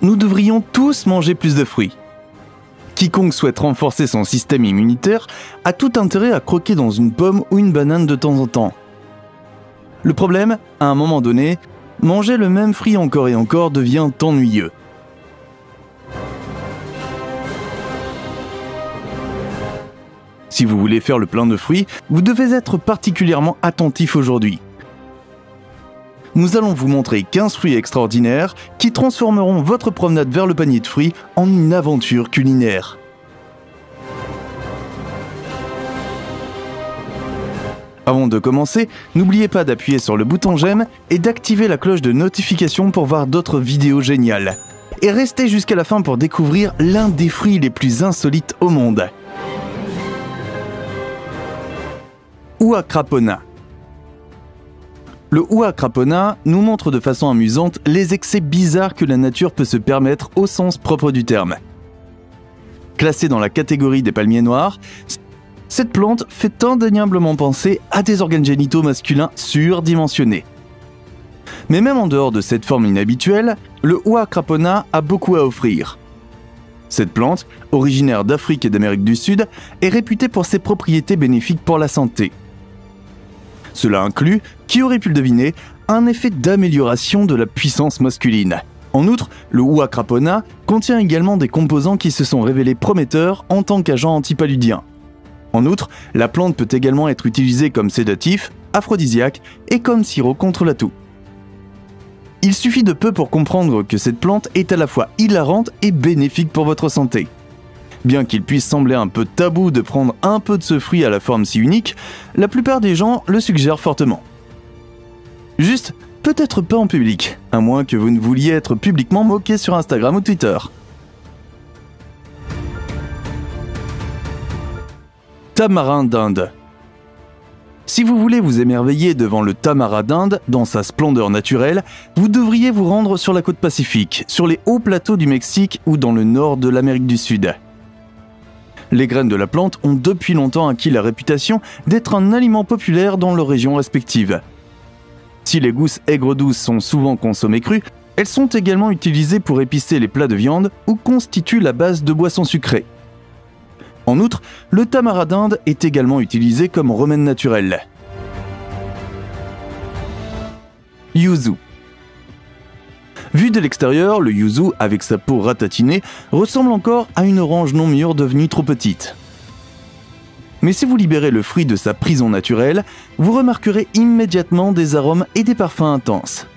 nous devrions tous manger plus de fruits. Quiconque souhaite renforcer son système immunitaire a tout intérêt à croquer dans une pomme ou une banane de temps en temps. Le problème, à un moment donné, manger le même fruit encore et encore devient ennuyeux. Si vous voulez faire le plein de fruits, vous devez être particulièrement attentif aujourd'hui. Nous allons vous montrer 15 fruits extraordinaires qui transformeront votre promenade vers le panier de fruits en une aventure culinaire. Avant de commencer, n'oubliez pas d'appuyer sur le bouton j'aime et d'activer la cloche de notification pour voir d'autres vidéos géniales. Et restez jusqu'à la fin pour découvrir l'un des fruits les plus insolites au monde. Ua crapona. Le Ua crapona nous montre de façon amusante les excès bizarres que la nature peut se permettre au sens propre du terme. Classée dans la catégorie des palmiers noirs, cette plante fait indéniablement penser à des organes génitaux masculins surdimensionnés. Mais même en dehors de cette forme inhabituelle, le Ua crapona a beaucoup à offrir. Cette plante, originaire d'Afrique et d'Amérique du Sud, est réputée pour ses propriétés bénéfiques pour la santé. Cela inclut, qui aurait pu le deviner, un effet d'amélioration de la puissance masculine. En outre, le Ua crapona contient également des composants qui se sont révélés prometteurs en tant qu'agent antipaludien. En outre, la plante peut également être utilisée comme sédatif, aphrodisiaque et comme sirop contre la toux. Il suffit de peu pour comprendre que cette plante est à la fois hilarante et bénéfique pour votre santé. Bien qu'il puisse sembler un peu tabou de prendre un peu de ce fruit à la forme si unique, la plupart des gens le suggèrent fortement. Juste, peut-être pas en public, à moins que vous ne vouliez être publiquement moqué sur Instagram ou Twitter. Tamarin d'Inde. Si vous voulez vous émerveiller devant le tamarin d'Inde dans sa splendeur naturelle, vous devriez vous rendre sur la côte Pacifique, sur les hauts plateaux du Mexique ou dans le nord de l'Amérique du Sud. Les graines de la plante ont depuis longtemps acquis la réputation d'être un aliment populaire dans leurs régions respectives. Si les gousses aigres-douces sont souvent consommées crues, elles sont également utilisées pour épicer les plats de viande ou constituent la base de boissons sucrées. En outre, le tamarin d'Inde est également utilisé comme remède naturel. Yuzu. Vu de l'extérieur, le yuzu, avec sa peau ratatinée, ressemble encore à une orange non mûre devenue trop petite. Mais si vous libérez le fruit de sa prison naturelle, vous remarquerez immédiatement des arômes et des parfums intenses.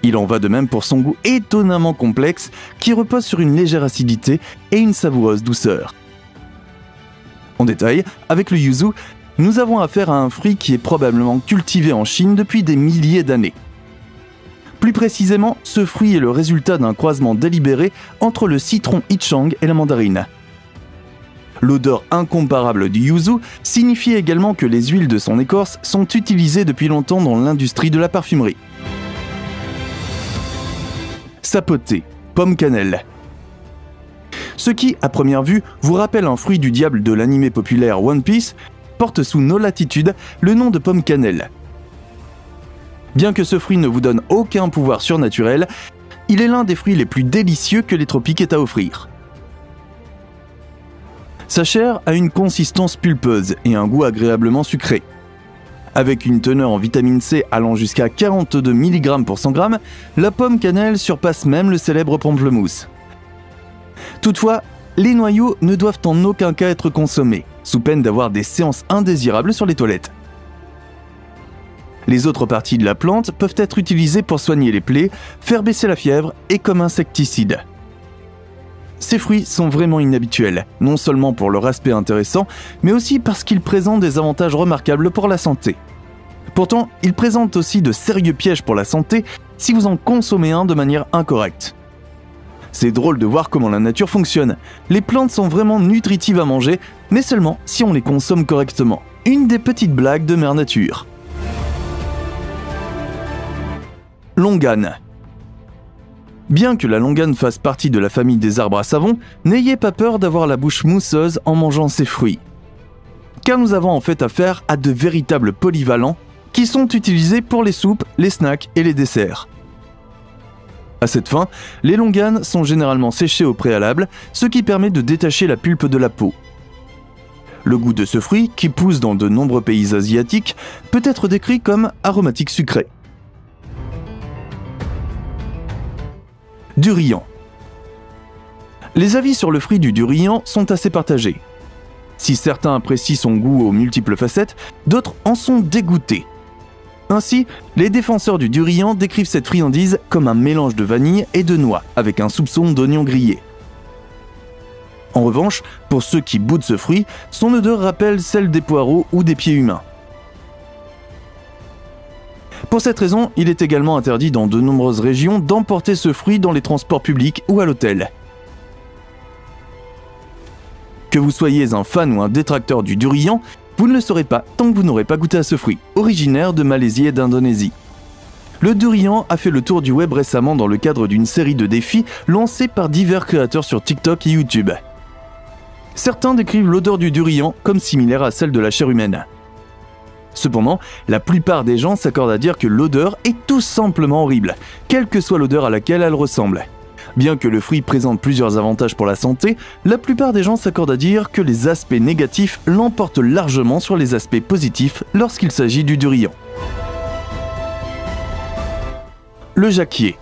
Il en va de même pour son goût étonnamment complexe, qui repose sur une légère acidité et une savoureuse douceur. En détail, avec le yuzu, nous avons affaire à un fruit qui est probablement cultivé en Chine depuis des milliers d'années. Plus précisément, ce fruit est le résultat d'un croisement délibéré entre le citron ichang et la mandarine. L'odeur incomparable du yuzu signifie également que les huiles de son écorce sont utilisées depuis longtemps dans l'industrie de la parfumerie. Sapoté, pomme cannelle. Ce qui, à première vue, vous rappelle un fruit du diable de l'anime populaire One Piece, porte sous nos latitudes le nom de pomme cannelle. Bien que ce fruit ne vous donne aucun pouvoir surnaturel, il est l'un des fruits les plus délicieux que les tropiques aient à offrir. Sa chair a une consistance pulpeuse et un goût agréablement sucré. Avec une teneur en vitamine C allant jusqu'à 42 mg pour 100 g, la pomme cannelle surpasse même le célèbre pamplemousse. Toutefois, les noyaux ne doivent en aucun cas être consommés, sous peine d'avoir des séances indésirables sur les toilettes. Les autres parties de la plante peuvent être utilisées pour soigner les plaies, faire baisser la fièvre et comme insecticide. Ces fruits sont vraiment inhabituels, non seulement pour leur aspect intéressant, mais aussi parce qu'ils présentent des avantages remarquables pour la santé. Pourtant, ils présentent aussi de sérieux pièges pour la santé si vous en consommez un de manière incorrecte. C'est drôle de voir comment la nature fonctionne. Les plantes sont vraiment nutritives à manger, mais seulement si on les consomme correctement. Une des petites blagues de Mère Nature. Longane. Bien que la longane fasse partie de la famille des arbres à savon, n'ayez pas peur d'avoir la bouche mousseuse en mangeant ces fruits. Car nous avons en fait affaire à de véritables polyvalents qui sont utilisés pour les soupes, les snacks et les desserts. À cette fin, les longanes sont généralement séchées au préalable, ce qui permet de détacher la pulpe de la peau. Le goût de ce fruit, qui pousse dans de nombreux pays asiatiques, peut être décrit comme aromatique sucré. Durian. Les avis sur le fruit du durian sont assez partagés. Si certains apprécient son goût aux multiples facettes, d'autres en sont dégoûtés. Ainsi, les défenseurs du durian décrivent cette friandise comme un mélange de vanille et de noix, avec un soupçon d'oignon grillé. En revanche, pour ceux qui boutent ce fruit, son odeur rappelle celle des poireaux ou des pieds humains. Pour cette raison, il est également interdit dans de nombreuses régions d'emporter ce fruit dans les transports publics ou à l'hôtel. Que vous soyez un fan ou un détracteur du durian, vous ne le saurez pas tant que vous n'aurez pas goûté à ce fruit, originaire de Malaisie et d'Indonésie. Le durian a fait le tour du web récemment dans le cadre d'une série de défis lancés par divers créateurs sur TikTok et YouTube. Certains décrivent l'odeur du durian comme similaire à celle de la chair humaine. Cependant, la plupart des gens s'accordent à dire que l'odeur est tout simplement horrible, quelle que soit l'odeur à laquelle elle ressemble. Bien que le fruit présente plusieurs avantages pour la santé, la plupart des gens s'accordent à dire que les aspects négatifs l'emportent largement sur les aspects positifs lorsqu'il s'agit du durian. Le jacquier.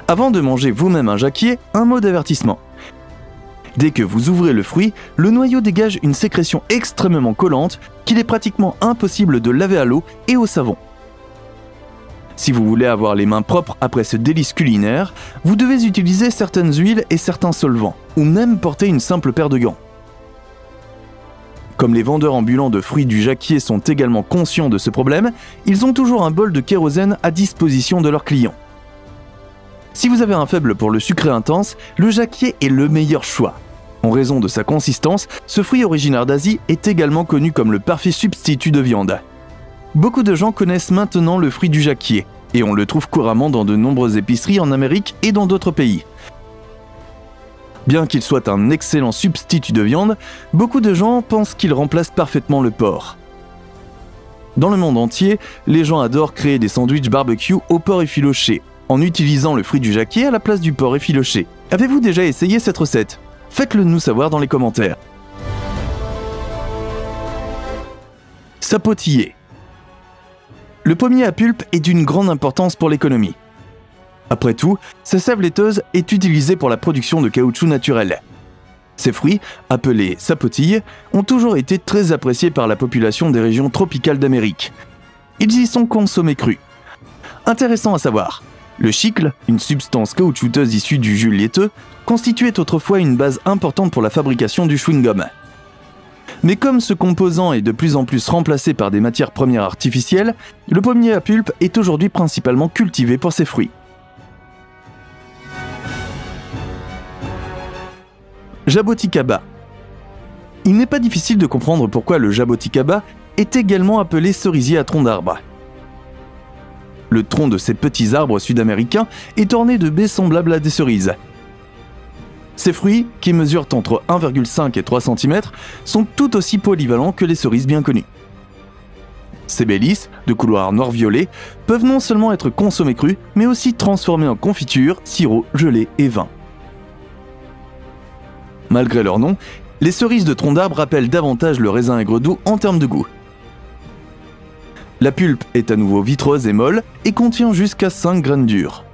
Avant de manger vous-même un jacquier, un mot d'avertissement. Dès que vous ouvrez le fruit, le noyau dégage une sécrétion extrêmement collante qu'il est pratiquement impossible de laver à l'eau et au savon. Si vous voulez avoir les mains propres après ce délice culinaire, vous devez utiliser certaines huiles et certains solvants, ou même porter une simple paire de gants. Comme les vendeurs ambulants de fruits du jacquier sont également conscients de ce problème, ils ont toujours un bol de kérosène à disposition de leurs clients. Si vous avez un faible pour le sucré intense, le jacquier est le meilleur choix. En raison de sa consistance, ce fruit originaire d'Asie est également connu comme le parfait substitut de viande. Beaucoup de gens connaissent maintenant le fruit du jacquier, et on le trouve couramment dans de nombreuses épiceries en Amérique et dans d'autres pays. Bien qu'il soit un excellent substitut de viande, beaucoup de gens pensent qu'il remplace parfaitement le porc. Dans le monde entier, les gens adorent créer des sandwichs barbecue au porc effiloché, en utilisant le fruit du jacquier à la place du porc effiloché. Avez-vous déjà essayé cette recette ? Faites-le nous savoir dans les commentaires. Sapotiller. Le pommier à pulpe est d'une grande importance pour l'économie. Après tout, sa sève laiteuse est utilisée pour la production de caoutchouc naturel. Ces fruits, appelés sapotilles, ont toujours été très appréciés par la population des régions tropicales d'Amérique. Ils y sont consommés crus. Intéressant à savoir, le chicle, une substance caoutchouteuse issue du jus laiteux, constituait autrefois une base importante pour la fabrication du chewing-gum. Mais comme ce composant est de plus en plus remplacé par des matières premières artificielles, le pommier à pulpe est aujourd'hui principalement cultivé pour ses fruits. Jaboticaba. Il n'est pas difficile de comprendre pourquoi le jaboticaba est également appelé cerisier à tronc d'arbre. Le tronc de ces petits arbres sud-américains est orné de baies semblables à des cerises. Ces fruits, qui mesurent entre 1,5 et 3 cm, sont tout aussi polyvalents que les cerises bien connues. Ces baies lisses, de couleur noir-violet, peuvent non seulement être consommées crues, mais aussi transformées en confiture, sirop, gelée et vin. Malgré leur nom, les cerises de tronc d'arbre rappellent davantage le raisin aigre doux en termes de goût. La pulpe est à nouveau vitreuse et molle et contient jusqu'à 5 graines dures.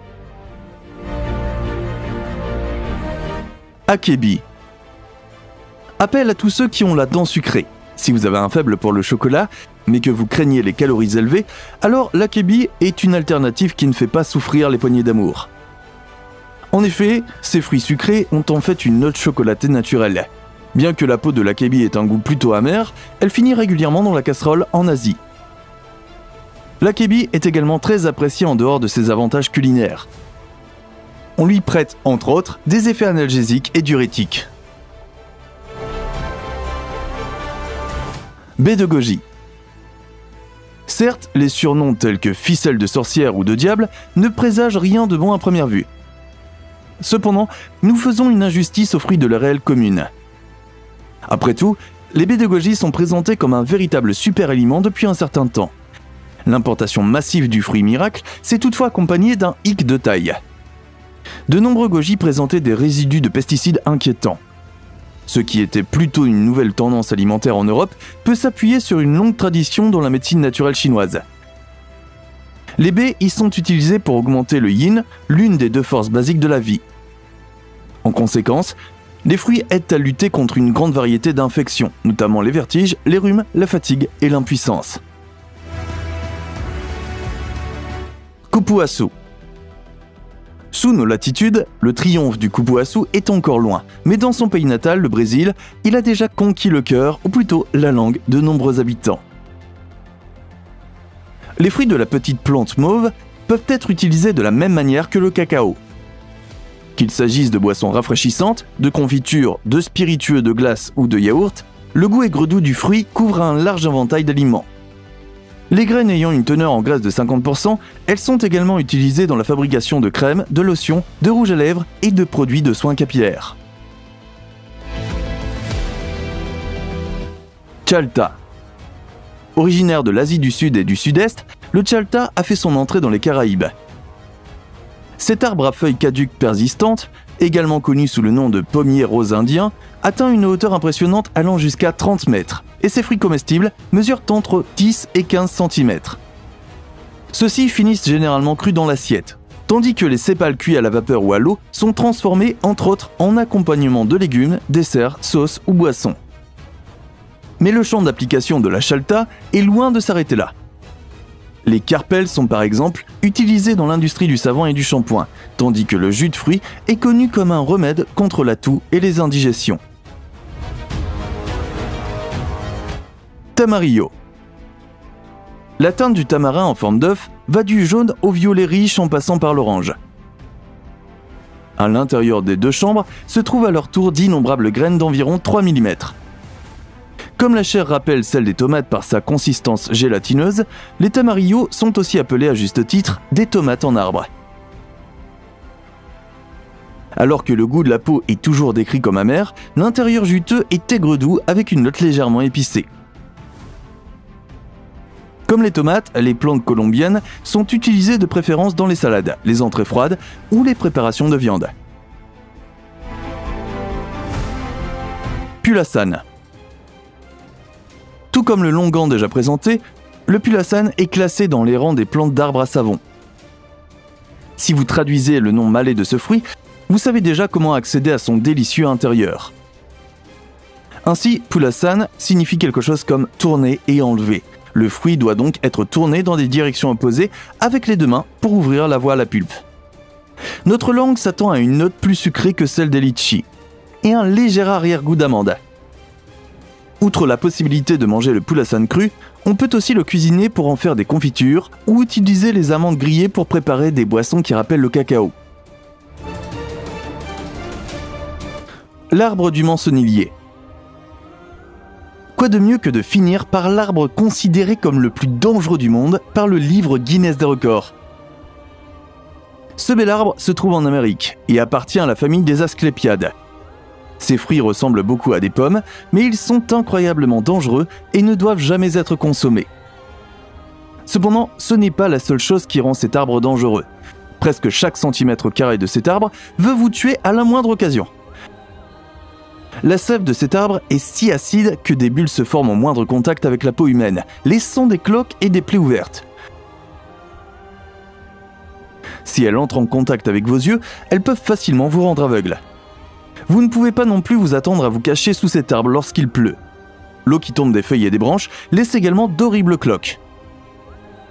Akebi. Appel à tous ceux qui ont la dent sucrée. Si vous avez un faible pour le chocolat, mais que vous craignez les calories élevées, alors l'akebi est une alternative qui ne fait pas souffrir les poignées d'amour. En effet, ces fruits sucrés ont en fait une note chocolatée naturelle. Bien que la peau de l'akebi ait un goût plutôt amer, elle finit régulièrement dans la casserole en Asie. L'akebi est également très apprécié en dehors de ses avantages culinaires. On lui prête, entre autres, des effets analgésiques et diurétiques. Baie de goji. Certes, les surnoms tels que ficelle de sorcière ou de diable ne présagent rien de bon à première vue. Cependant, nous faisons une injustice aux fruits de la réelle commune. Après tout, les baies de goji sont présentées comme un véritable super-aliment depuis un certain temps. L'importation massive du fruit miracle s'est toutefois accompagnée d'un hic de taille. De nombreux goji présentaient des résidus de pesticides inquiétants. Ce qui était plutôt une nouvelle tendance alimentaire en Europe peut s'appuyer sur une longue tradition dans la médecine naturelle chinoise. Les baies y sont utilisées pour augmenter le yin, l'une des deux forces basiques de la vie. En conséquence, les fruits aident à lutter contre une grande variété d'infections, notamment les vertiges, les rhumes, la fatigue et l'impuissance. Cupuaçu. Sous nos latitudes, le triomphe du cupuaçu est encore loin, mais dans son pays natal, le Brésil, il a déjà conquis le cœur, ou plutôt la langue, de nombreux habitants. Les fruits de la petite plante mauve peuvent être utilisés de la même manière que le cacao. Qu'il s'agisse de boissons rafraîchissantes, de confitures, de spiritueux de glace ou de yaourt, le goût aigre doux du fruit couvre un large éventail d'aliments. Les graines ayant une teneur en graisse de 50%, elles sont également utilisées dans la fabrication de crèmes, de lotions, de rouge à lèvres et de produits de soins capillaires. Chalta. Originaire de l'Asie du Sud et du Sud-Est, le chalta a fait son entrée dans les Caraïbes. Cet arbre à feuilles caduques persistantes, également connu sous le nom de pommier rose indien, atteint une hauteur impressionnante allant jusqu'à 30 mètres, et ses fruits comestibles mesurent entre 10 et 15 cm. Ceux-ci finissent généralement crus dans l'assiette, tandis que les sépales cuits à la vapeur ou à l'eau sont transformés entre autres en accompagnement de légumes, desserts, sauces ou boissons. Mais le champ d'application de la chalta est loin de s'arrêter là. Les carpels sont par exemple utilisés dans l'industrie du savon et du shampoing, tandis que le jus de fruits est connu comme un remède contre la toux et les indigestions. Tamarillo. La teinte du tamarin en forme d'œuf va du jaune au violet riche en passant par l'orange. À l'intérieur des deux chambres se trouvent à leur tour d'innombrables graines d'environ 3 mm. Comme la chair rappelle celle des tomates par sa consistance gélatineuse, les tamarillos sont aussi appelés à juste titre des tomates en arbre. Alors que le goût de la peau est toujours décrit comme amer, l'intérieur juteux est aigre-doux avec une note légèrement épicée. Comme les tomates, les plantes colombiennes sont utilisées de préférence dans les salades, les entrées froides ou les préparations de viande. Pulasan. Tout comme le longan déjà présenté, le pulasan est classé dans les rangs des plantes d'arbres à savon. Si vous traduisez le nom malais de ce fruit, vous savez déjà comment accéder à son délicieux intérieur. Ainsi, pulasan signifie quelque chose comme tourner et enlever. Le fruit doit donc être tourné dans des directions opposées avec les deux mains pour ouvrir la voie à la pulpe. Notre langue s'attend à une note plus sucrée que celle des litchis et un léger arrière-goût d'amande. Outre la possibilité de manger le pulasan cru, on peut aussi le cuisiner pour en faire des confitures ou utiliser les amandes grillées pour préparer des boissons qui rappellent le cacao. L'arbre du mançonnier. Quoi de mieux que de finir par l'arbre considéré comme le plus dangereux du monde par le livre Guinness des records. Ce bel arbre se trouve en Amérique et appartient à la famille des Asclépiades. Ces fruits ressemblent beaucoup à des pommes, mais ils sont incroyablement dangereux et ne doivent jamais être consommés. Cependant, ce n'est pas la seule chose qui rend cet arbre dangereux. Presque chaque centimètre carré de cet arbre veut vous tuer à la moindre occasion. La sève de cet arbre est si acide que des bulles se forment au moindre contact avec la peau humaine, laissant des cloques et des plaies ouvertes. Si elle entre en contact avec vos yeux, elles peuvent facilement vous rendre aveugle. Vous ne pouvez pas non plus vous attendre à vous cacher sous cet arbre lorsqu'il pleut. L'eau qui tombe des feuilles et des branches laisse également d'horribles cloques.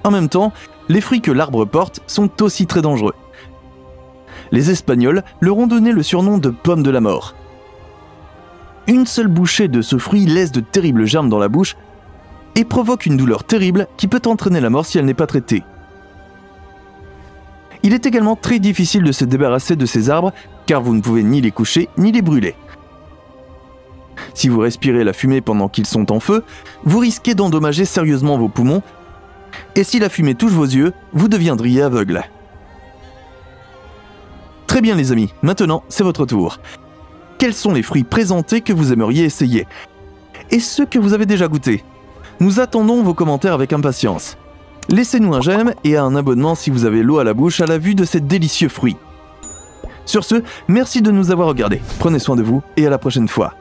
En même temps, les fruits que l'arbre porte sont aussi très dangereux. Les Espagnols leur ont donné le surnom de pomme de la mort. Une seule bouchée de ce fruit laisse de terribles germes dans la bouche et provoque une douleur terrible qui peut entraîner la mort si elle n'est pas traitée. Il est également très difficile de se débarrasser de ces arbres car vous ne pouvez ni les coucher ni les brûler. Si vous respirez la fumée pendant qu'ils sont en feu, vous risquez d'endommager sérieusement vos poumons et si la fumée touche vos yeux, vous deviendriez aveugle. Très bien les amis, maintenant c'est votre tour. Quels sont les fruits présentés que vous aimeriez essayer? Et ceux que vous avez déjà goûtés? Nous attendons vos commentaires avec impatience. Laissez-nous un j'aime et un abonnement si vous avez l'eau à la bouche à la vue de ces délicieux fruits. Sur ce, merci de nous avoir regardés. Prenez soin de vous et à la prochaine fois.